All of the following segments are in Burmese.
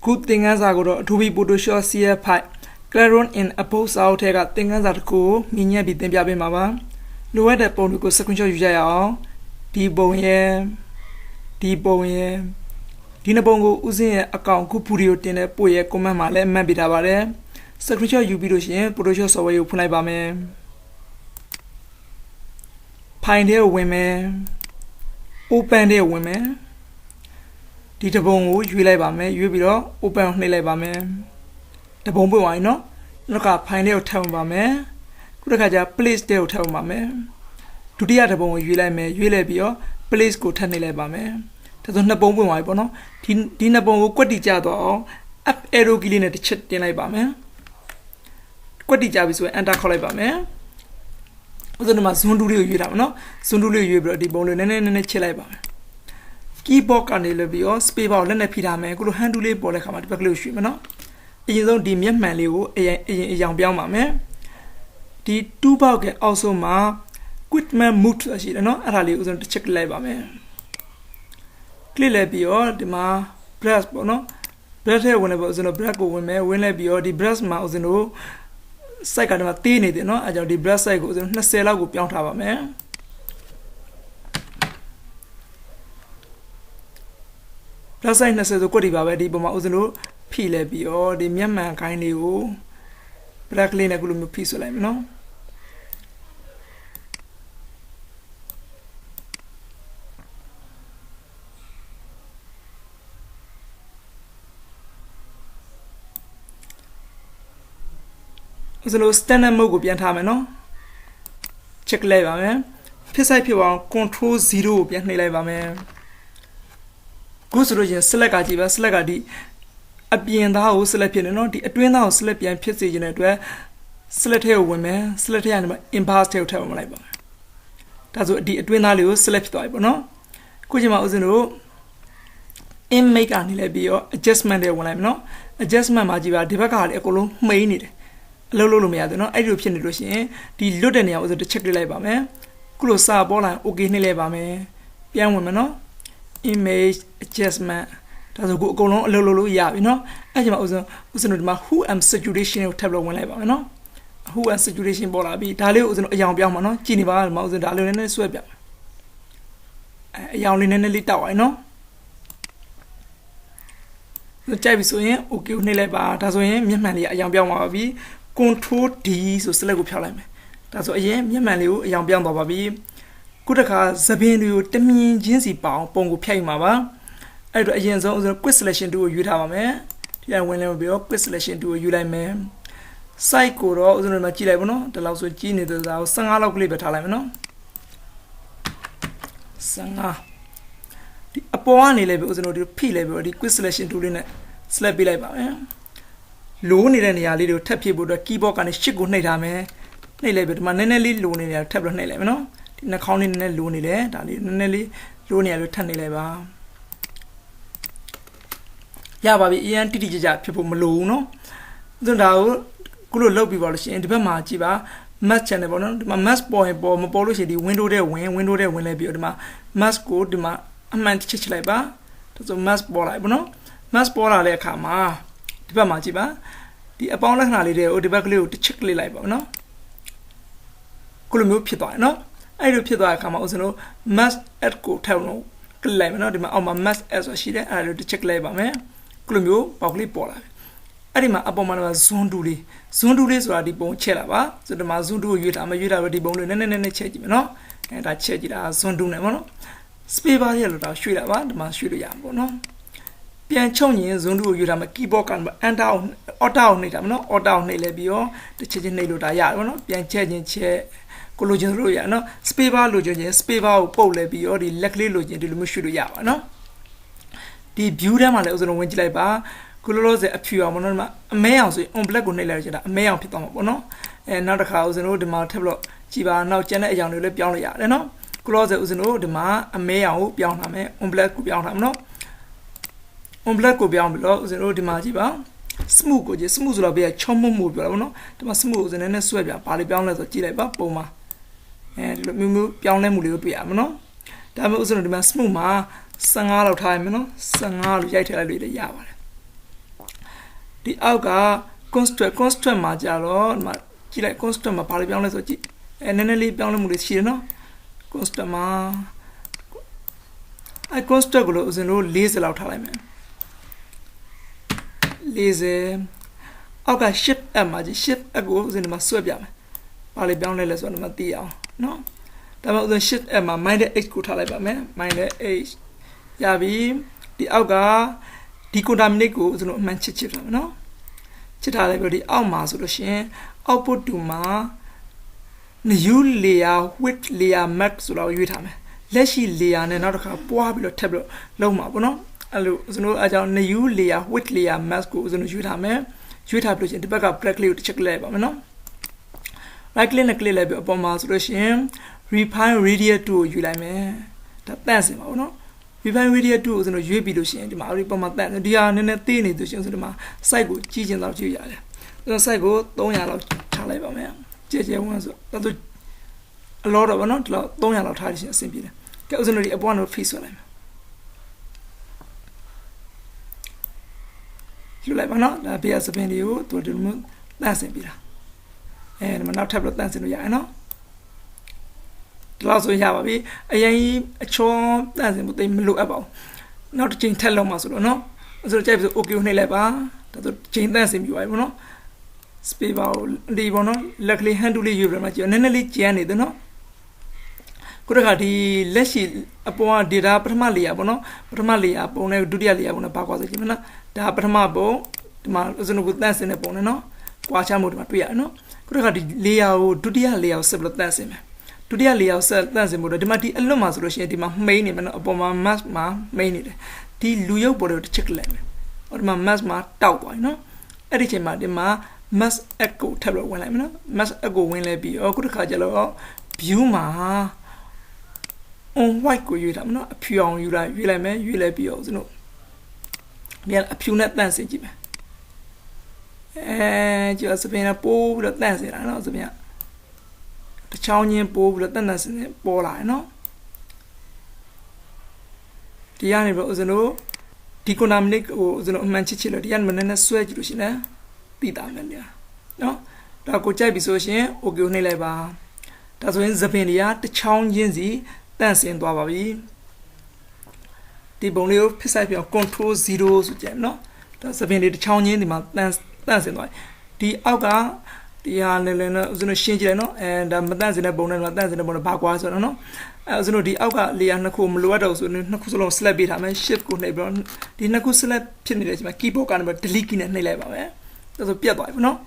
Good thing as I go to be put to show see a pipe. Claron in a post out take a thing as that cool, Minya be them yabe mama. Lower the pond because sequential jail. Dina bongo using account Kupurio Tene Poye Comamale Mabidavare. Secretary Ubidoshi, Production away open by me. Pioneer women, open their women. Dita bongo, you lay by me, you be open lay by me. The bombo I know. Look up Pioneer town by me. Look at your place there town by me. To the other bongo, you lay me, you lay be your place go tell me by me. That's not bombo I bono. Dina bongo, what did you do? Up arrow gilling at the chet in by me. What did you do? And I call it by me. Other than my Sundulu, you don't know. Sundulu, you brought the bone and a chilaba. Keep walk on the levy, speak out and a pirame, go handle it, bola come at the conclusion, no? You don't deem young man, a young man. The two bog also ma, good man moved as you know, and I was on the check labor man. Clearly be all the ma, brass bono, bread hair whenever was in a black woman, when I be all the brass mouse and all. Cycle of thin it, no, I don't the brass cycle, the sailor go beyond our man. Plus, I know the Codiva, the Bomazano, Pilebi, or the Miaman kindly, oh, black lane a gloomy piece of lime, no. Stand and mogo bien tameno. Check labor man. Pissai people control 0 bien labor man. Goose region select ajiva select adi. A bien the house select no, the twin house select bien pissage in it where select here women, select animal impasse hotel labor. That's what the twin alley select to no. Kujima was no in make an labio adjustment there when I'm no adjustment majiva divaka ecolo may need. Lolo me no, I do pin the Ludenia was the check labor me. Close up all and okay labor me. Young woman no image adjustment. That's a good go on lolo ya, you know. I was not who am saturation of tableau when labor, you know. Who am saturation bola be Dalio was a young piano, Geneva, Mouse and Dalio and Swab. A young linen little, I know. The type is so here, okay, labor, that's why me manly a young piano be. Control D so select Palame. That's what I am, Yamalio, young beyond Baby. Kudaka, Zabinu, Demi, Jinsy Bow, Bongo Pay Mama. I do a gens of the quick selection to a Utah man. Yeah, when there will be a quick selection to a Utah man. Psycho or the Machilabano, the Laos of Genie, the Lao Sanga of Libertalamano. Sanga. The Apoani level was another P level, the quick selection to Lina Slappy labor. Loan in any little tap people the keyboard and a chick good night, man. Nay labor, manelli loan in a tablet, no? In a counting a loony there, that is Nelly, loony a tiny labor. Yababi, Ian Titija, people Malone. The now, good love people in the Bamachiva, match and my mass boy, my polish, the window there, window there, when I build my mass go, the man, a man chich labor. That's a mass ball, I know. Mass ball, I come. Machiba, the upon a holiday or the baglio to check labor, no? Kulumu Pito, no? I do Pito come out, no? Mass at go town, claim, no? The my mass as a sheet, I do check labor, man. Kulumu, Pogli Pola. Adima Aboman was Zunduli. Zundulis were the bone chelava, so the Mazundu Yutama Yuta the bone and then check, no? And I check it as Zundunemono. Spiva yellow, Shulava, the Mashuya, no? Pian Choni, Zundu, you have a keyboard and down or down it, no, or down Nelebio, the changing Nelo Diano, Pian changing chair, Collogian Roya, no, Spiva Logian, Spiva, Polebi, or the Luckily Logian, the Mushuya, no. The beauty was on Winchilaba, Colors a few monoma, a male on black on Nelja, a male piton, no, and another house and old Martablo, Chiva, now Jenna, a young Lepiano, no, Colors was an old ma, a male, Pianame, on black Pianam, no. On black go beyond below is an old Majiba. Smooth, just smooth will be a chombo move, no? The most smooth and then a swab, partly bound as a chile, Poma. And let me move beyond them will be no? That was on the smooth ma, sang out of time, no? Sang out of Yaita. ဒီအောက်က construct မှာကြတော့ဒီမှာကြည့်လိုက် construct မှာဘာလို့ပြောင်းလဲဆိုကြည့်နည်းနည်းလေးပြောင်းလဲမှုတွေရှိတယ်နော် construct မှာconstruct ကိုလို့ဦးဇင်းတို့40လောက်ထားလိုက်မယ်40အောက်က shift app မှာကြည့် shift app ကိုဦးဇင်းဒီမှာဆွဲပြမယ်ဘာလို့ပြောင်းလဲလဲဆိုတော့ဒီမှာသိအောင်နော်ဒါမှမဟုတ် shift app မှာ -h ကိုထားလိုက်ပါမယ်-h ရပြီဒီအောက်ကဒီ contaminate ကိုဦးဇင်းတို့အမှန်ချစ်ထားမယ်နော်ချစ်ထားလိုက်ပြီးဒီအောက်မှာဆိုလို့ရှိရင် output to မှာ new layer width layer max ဆိုတော့ရွေးထားမယ်လက်ရှိ layer နဲ့နောက်တစ်ခါပွားပြီးတော့ထပ်ပြီးတော့လုံးမှာပေါ့နော်အဲ့လိုဦးဇင်းတို့အကြောင်း new layer width layer max ကိုဦးဇင်းတို့ရွေးထားမယ်ရွေးထားပြီးလို့ရှိရင်ဒီဘက်က black လေးကိုတစ်ချက်လိုက်ပါမယ်နော် right click နဲ့ click လိုက်ပြီးအပေါ်မှာဆိုလို့ရှိရင် refine radius 2ကိုယူလိုက်မယ်ဒါတန့်စင်ပါဘူးနော် refine radius 2ကိုကျွန်တော်ရွေးပြီးလို့ရှိရင်ဒီမှာအပေါ်မှာတန့်ဒီဟာနည်းနည်းသေးနေသူရှင်ဆိုဒီမှာ site ကိုကြီးကျင်တော့ကြည့်ရတယ်ကျွန်တော် site ကို300လောက်ထားလိုက်ပါမယ်ကြဲဝန်းဆိုတော့အလောတော့ဗောနော်ဒီလောက်300လောက်ထားလို့ရှိရင်အဆင်ပြေတယ်ကဲဦးဇင်းတို့ဒီအပေါ်ကတော့ feed ဆွဲလိုက်မယ်ယူလိုက်ပါနော်ဒါဘေးကစပင်တွေကိုသူဒီလိုတန့်စင်ပြီးတာဒီမှာနောက်ထပ်ပြီးတော့တန့်စင်လို့ရတယ်နော်ဒီလောက်ဆိုရပါပြီအရင်အချောတန့်စင်မှုသိမလိုအပ်ပါဘူးနောက်တစ်ချိန်ထက်လောက်မှဆိုတော့နော်ဆိုတော့ကြိုက်ပြီး okay ကိုနှိပ်လိုက်ပါဒါဆိုချိန်တန့်စင်ပြီးပါပြီဗောနော် space bar ကိုဒီဗောနော်လက်ကလေး hand tool လေးယူပြီးတော့မှကြည့်နည်းနည်းလေးကျန်းနေတယ်နော်ခုတခါဒီလက်ရှိအပေါ်က data ပထမ layer ဗောနော်ပထမ layer ပုံနဲ့ဒုတိယ layer ပုံနဲ့ဘာကွာဆိုကြည့်မလားဒါပထမပုံဒီမှာဦးဇင်းတို့ကိုတန့်စင်တဲ့ပုံနဲ့နော်ကွာချမှုဒီမှာတွေ့ရတယ်နော်ခုတခါဒီ layer ကိုဒုတိယ layer ကိုဆက်ပြီးတော့တန့်စင်မယ်ဒုတိယ layer ကိုဆက်တန့်စင်ဖို့တော့ဒီမှာဒီအလွတ်မှာဆိုလို့ရှိရင်ဒီမှာ main နေမယ်နော်အပေါ်မှာ mask မှာ main နေတယ်ဒီလူရုပ်ပေါ်တော့တစ်ချက်လိုက်မယ်ဟိုဒီမှာ mask မှာတောက်သွားပြီနော်အဲ့ဒီချိန်မှာဒီမှာ mask app ကိုထပ်ပြီးဝင်လိုက်မယ်နော် mask app ကိုဝင်လဲပြီးခုတခါကျတော့ view မှာ on white ကိုရွေးထားမယ်နော်အဖြူအောင်ရွေးလိုက်မယ်ရွေးလိုက်ပြီးတော့ဦးဇင်းတို့ဒီအဖြူနဲ့တန့်စင်ကြည့်မယ်ကျစပင်းပိုးပြီးတော့တန့်စင်လာနော်စပင်းတချောင်းချင်းပိုးပြီးတော့တန့်စင်ပေါ်လာတယ်နော်ဒီကနေပြီးဦးဇင်းတို့ဒီ contaminate ကိုဦးဇင်းတို့အမှန်ချစ်လို့ဒီကနေမနဲ့ဆွဲကြည့်လို့ရှိရင်သိတာမယ်နော်ဒါကိုကြိုက်ပြီဆိုရှင် okay ကိုနှိပ်လိုက်ပါဒါဆိုရင်စပင်းတွေကတချောင်းချင်းစီတန့်စင်သွားပါပြီဒီပုံလေးကိုဖစ်ဆိုင်ပြောင်း control 0ဆိုကြတယ်နော်ဒါစပင်လေးတစ်ချောင်းချင်းဒီမှာတန့်စင်သွားဒီအောက်ကဒီဟာလည်းဦးဇင်းတို့ရှင်းကြည့်လိုက်နော်ဒါမတန့်စင်တဲ့ပုံနဲ့တန့်စင်တဲ့ပုံနဲ့ဘာကွာဆိုတော့နော်ဦးဇင်းတို့ဒီအောက်က layer နှစ်ခုမလိုအပ်တော့ဆိုနှစ်ခုစလုံး select ပေးထားမယ် shift ကိုနှိပ်ပြီးတော့ဒီနှစ်ခု select ဖြစ်နေတဲ့အချိန်မှာ keyboard ကနေပြီး delete key နဲ့နှိပ်လိုက်ပါမယ်ဒါဆိုပြတ်သွားပြီနော်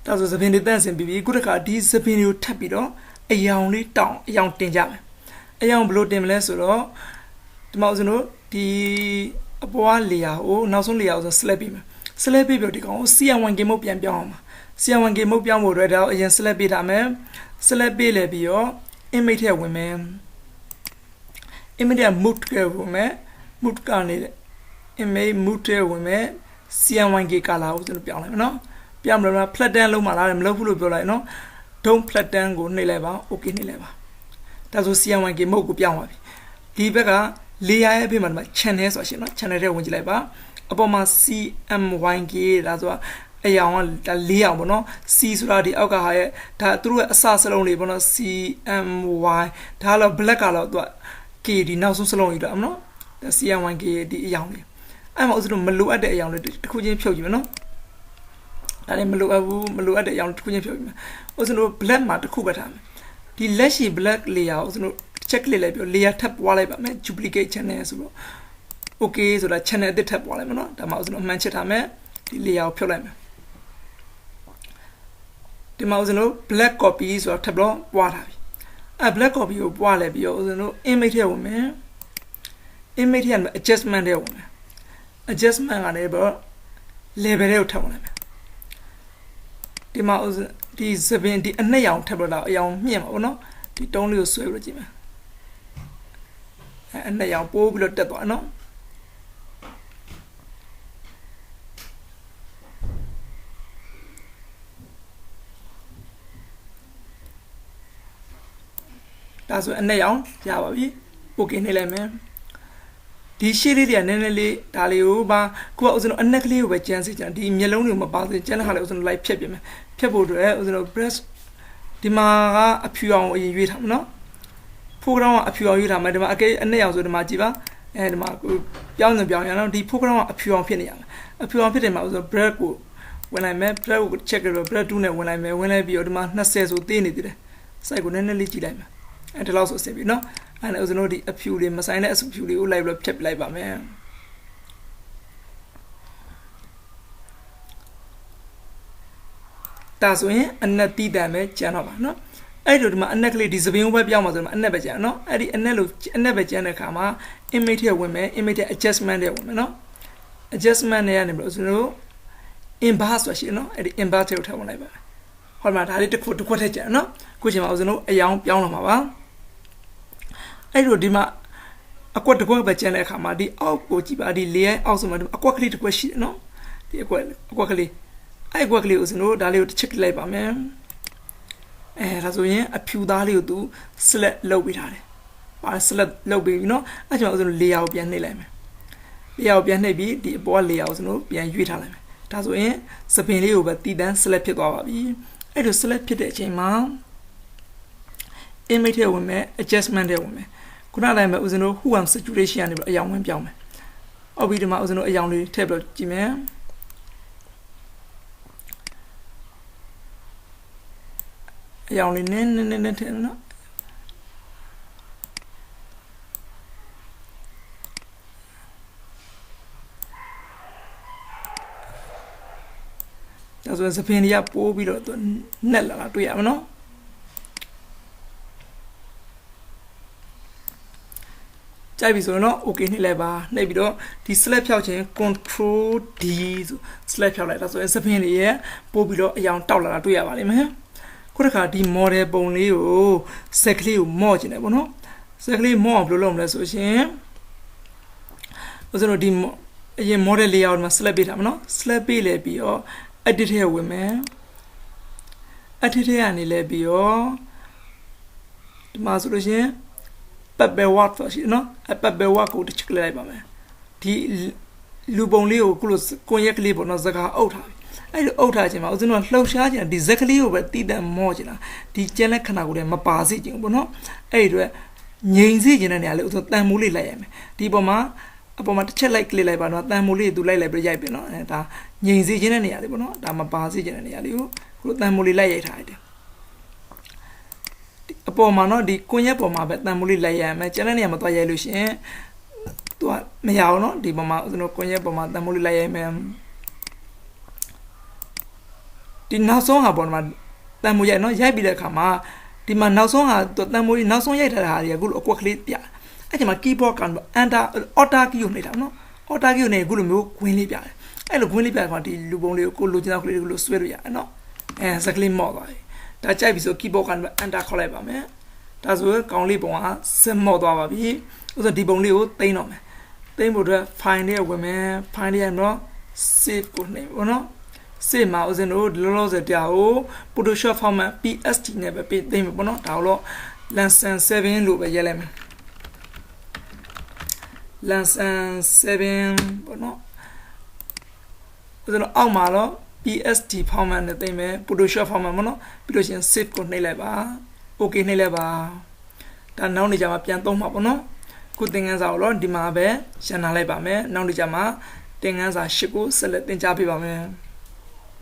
ဒါဆိုစပင်တွေတန့်စင်ပြီးပြီခုတစ်ခါဒီစပင်တွေကိုထပ်ပြီးတော့အယောင်လေးတောင်းအယောင်တင်ကြမယ်အယောင်ဘယ်လိုတင်မလဲဆိုတော့ဒီမှာဦးဇင်းတို့ဒီအပေါ်က layer ကိုနောက်ဆုံး layer ကို select ပေးမယ် select ပေးပြီးဒီကောင်ကို CR1K mode ပြန်ပြောင်းအောင်ပါ CR1K mode ပြောင်းဖို့အတွက်ဒါအရင် select ပေးထားမယ် select ပေးလဲပြီးတော့ image ထဲဝင်မယ် image ထဲ move ထဲဝင်မယ် move ကနေ image move ထဲဝင်မယ် CR1K color ကိုကျွန်တော်ပြောင်းလိုက်မယ်နော်ပြောင်းမလို့ flatten လုံးမှလာတယ်မလုပ်ဘူးလို့ပြောလိုက်နော် don't flatten ကိုနှိပ်လိုက်ပါ okay နှိပ်လိုက်ပါဒါဆို CR1K mode ကိုပြောင်းပါပြီဒီဘက်က layer ရဲ့အပြင်မှာဒီမှာ channel ဆိုတာရှိနော် channel ထဲဝင်ကြည့်လိုက်ပါအပေါ်မှာ CMYK ဒါဆိုတာအယောင်ကဒါ၄အောင်ပေါ့နော် C ဆိုတာဒီအောက်ကဟာရဲ့ဒါသူတို့ရဲ့အစစလုံးလေးပေါ့နော် CMY ဒါတော့ black ကတော့သူက K ဒီနောက်ဆုံးစလုံးကြီးတော့နော်ဒါ CMYK ဒီအယောင်လေးအဲ့မှာဥစ္စာတို့မလိုအပ်တဲ့အယောင်လေးတစ်ခုချင်းဖြုတ်ကြည့်မယ်နော်ဒါလည်းမလိုအပ်ဘူးမလိုအပ်တဲ့အယောင်တစ်ခုချင်းဖြုတ်ကြည့်မယ်ဥစ္စာတို့ black မှာတစ်ခုပဲထားမယ်ဒီလက်ရှိ black layer ကိုကျွန်တော် check လိုက်လိုက်ပြီး layer ထပ်ပွားလိုက်ပါမယ် duplicate channel ဆိုတော့ okay ဆိုတာ channel အသစ်ထပ်ပွားလိုက်မယ်နော်ဒါမှကျွန်တော်အမှန်ချက်ထားမယ်ဒီ layer ကိုဖြုတ်လိုက်မယ်ဒီမှာကျွန်တော် black copy ဆိုတာထပ်ပြီးပွားထားပြီblack copy ကိုပွားလိုက်ပြီးတော့ကျွန်တော် image ထဲဝင်မယ် image ထဲမှာ adjustment ထဲဝင်မယ် adjustment ကနေပြီး level ထဲကိုထပ်ဝင်လိုက်မယ်ဒီမှာဒီ7ဒီအနှစ်ရောင်ထပ်လို့လာအယောင်မြင့်ပါဘောနော်ဒီတုံးလေးကိုဆွဲပြီးကြည့်မယ်အနှစ်ရောင်ပိုးပြီးတော့တက်သွားနော်ဒါဆိုအနှစ်ရောင်ရပါပြီ okay နှိပ်လိုက်မယ် ဒီရှေ့လေးတွေကနည်းနည်းလေးဒါလေးကိုပါကိုကဥစဉ်အနက်ကလေးကိုပဲကျန်းစီကြဒီမျက်လုံးတွေကိုမပါစေကျန်းတဲ့ခါလေးဥစဉ်လိုက်ဖြတ်ပြင်မယ်ဖြတ်ဖို့အတွက်ဥစဉ် brush ဒီမှာကအဖြူအောင်အရင်ရွေးထားမယ်နော်ဖိုးကောင်ကအဖြူအောင်ရွေးထားမယ်ဒီမှာအကဲအနှစ်အောင်ဆိုဒီမှာကြည့်ပါဒီမှာပြောင်းရအောင်ဒီဖိုးကောင်ကအဖြူအောင်ဖြစ်နေရမယ်အဖြူအောင်ဖြစ်တယ်မှာဥစဉ် brush ကိုဝင်လိုက်မယ် brush ကို check ကြည့်တော့ brush 2နဲ့ဝင်လိုက်မယ်ဝင်လိုက်ပြီးတော့ဒီမှာ20ဆိုသေးနေသေးတယ် site ကိုနည်းနည်းလေးကြည့်လိုက်မယ်ဒီလောက်ဆိုအဆင်ပြေနော်အဲ့ဒါဥစဉ်တို့ဒီအဖြူလေးမဆိုင်တဲ့အဖြူလေးကိုလိုက်ပြီးတော့ဖြတ်ပလိုက်ပါမယ်ဒါဆိုရင်အနက်တီးတန်ပဲကျန်တော့ပါနော်အဲ့လိုဒီမှာအနက်ကလေးဒီစပင်းဘက်ပြောင်းမှာဆိုတော့အနက်ပဲကျန်နော်အဲ့ဒီအနက်ပဲကျန်တဲ့အခါမှာ image ထဲဝင်မယ် image ထဲ adjustment ထဲဝင်မယ်နော် adjustment ထဲကနေပြီးတော့ဥစဉ်တို့ inverse ဆိုရှိတယ်နော်အဲ့ဒီ inverse ထဲကိုထည့်ဝင်လိုက်ပါမယ်ဟောမှာဒါလေးတစ်ခွက်ထည့်ကျန်နော်ခုချိန်မှာဥစဉ်တို့အယောင်ပြောင်းလာမှာပါအဲ့လိုဒီမှာအကွက်တစ်ခွက်ပဲကျန်တဲ့အခါမှာဒီအောက်ကိုကြည့်ပါဒီလေအောက်ဆိုမှဒီအကွက်ကလေးတစ်ခွက်ရှိတယ်နော်ဒီအကွက်ကလေးအဲ့အကွက်ကလေးကိုစနိုးဒါလေးကိုတစ်ချက်လိုက်ပါမယ်ဒါဆိုရင်အဖြူသားလေးကိုသူ select လုပ်ပေးထားတယ်ပါ select လုပ်ပေးပြီနော်အဲ့ချိန်မှာစနိုး layer ကိုပြန်နှိပ်လိုက်မယ် layer ကိုပြန်နှိပ်ပြီးဒီအပေါ်က layer ကိုစနိုးပြန်ရွေးထားလိုက်မယ်ဒါဆိုရင်စပင်လေးကိုပဲတည်တန်း select ဖြစ်သွားပါပြီအဲ့လို select ဖြစ်တဲ့အချိန်မှာ image ထဲဝင်မယ် adjustment ထဲဝင်မယ်ခုနတိုင်းမှာဥစဉ်တို့ who am saturation ကနေပြီးအယောင်ဝင်ပြောင်းမယ်။အော်ပြီးဒီမှာဥစဉ်တို့အယောင်လေးထည့်ပြီးကြည့်မယ်။အယောင်လေးနည်းထည့်နော်။ဒါဆိုရင်စပင်တွေကပိုးပြီးတော့နှက်လာတာတွေ့ရမှာနော်။ကြိုက်ပြီဆိုတော့ okay နှိပ်လိုက်ပါနှိပ်ပြီးတော့ဒီ select ဖြောက်ခြင်း control D ဆို select ဖြောက်လိုက်ဒါဆိုရင်စပင်းလေးရဲ့ပို့ပြီးတော့အယောင်တောက်လာတာတွေ့ရပါလိမ့်မယ်ခုတစ်ခါဒီ model ပုံလေးကိုစက်ကလေးကိုမော့ခြင်းတယ်ပေါ့နော်စက်ကလေးမော့အောင်ဘယ်လိုလုပ်မလဲဆိုရှင်ဥစဉ်တော့ဒီအရင် model layout မှာ select ပေးထားမှာနော် select ပေးလဲပြီးတော့ edit ထဲဝင်မယ် edit ထဲကနေလဲပြီးတော့ဒီမှာဆိုလို့ရှင်pepper watt ဆိုရှိနော်အ pepper watt ကိုတစ်ချက်လိုက်ပါမယ်ဒီလူပုံလေးကိုခုလိုကွန်ရက်ကလေးပေါ့နော်စကားအုပ်ထားပြီအဲ့လိုအုပ်ထားခြင်းမှာဦးဇင်းတို့လှုပ်ရှားခြင်းဒီဇက်ကလေးကိုပဲတည်တံ့မော့ခြင်းလားဒီကျန်တဲ့ခန္ဓာကိုယ်ထဲမပါစေခြင်းပေါ့နော်အဲ့ဒီအတွက်ငြိမ်စေခြင်းတဲ့နေရာလေးဦးဇင်းတန်မိုးလေးလိုက်ရမယ်ဒီပုံမှာအပေါ်မှာတစ်ချက်လိုက်ကလစ်လိုက်ပါတော့တန်မိုးလေးသူလိုက်ပြီးရိုက်ပြီနော်ဒါငြိမ်စေခြင်းတဲ့နေရာလေးပေါ့နော်ဒါမပါစေခြင်းတဲ့နေရာလေးကိုခုလိုတန်မိုးလေးလိုက်ရိုက်ထားရတယ်အပေါ်မှာနော်ဒီကွန်ရက်ပေါ်မှာပဲတန်မိုးလေးလိုက်ရမယ်ကျန်တဲ့နေရာမှာသွားရိုက်လို့ရှိရင်သူကမရအောင်နော်ဒီပေါ်မှာဦးဇင်းတို့ကွန်ရက်ပေါ်မှာတန်မိုးလေးလိုက်ရိုက်မယ်ဒီနောက်ဆုံးဟာပေါ်မှာတန်မိုးရိုက်နော်ရိုက်ပြီးတဲ့အခါမှာဒီမှာနောက်ဆုံးဟာတန်မိုးကြီးနောက်ဆုံးရိုက်ထားတဲ့ဟာတွေကအခုလိုအကွက်ကလေးပြအဲ့ဒီမှာ keyboard က enter alt key ကိုနှိပ်တာနော် alt key ကိုနှိပ်အခုလိုမျိုးခွင်းလေးပြတယ်အဲ့လိုခွင်းလေးပြတဲ့အခါဒီလူပုံလေးကိုလိုချင်တဲ့ကလေးတွေကိုလိုဆွဲလို့ရတယ်နော်စကလေးမော့သွားပြီဒါကြိုက်ပြီဆို keyboard က enter ခေါက်လိုက်ပါမယ်ဒါဆိုကောင်လေးပုံကစမော့သွားပါပြီဥစ္စာဒီပုံလေးကိုသိမ်းတော့မယ်သိမ်းဖို့အတွက် file လေးဝင်မယ် file လေးရတော့ save ကိုနှိပ်ပေါ့နော်save မှာဥစဉ်တို့လောလောဆယ်တရားကို Photoshop format PSD နဲ့ပဲပေးသိမ်းမယ်ပေါ့နော်ဒါတော့ Lansan 7လို့ပဲရေးလိုက်မယ် Lansan 7ပေါ့နော်ဥစဉ်တို့အောက်မှာတော့ PSD format နဲ့သိမ်းမယ် Photoshop format ပေါ့နော်ပြီးလို့ရှိရင် save ကိုနှိပ်လိုက်ပါ okay နှိပ်လိုက်ပါဒါနောက်နေကြမှာပြန်သုံးမှာပေါ့နော်ခုသင်ခန်းစာကိုတော့ဒီမှာပဲရှင်းထားလိုက်ပါမယ်နောက်နေကြမှာသင်ခန်းစာ8ကိုဆက်လက်သင်ကြားပေးပါမယ်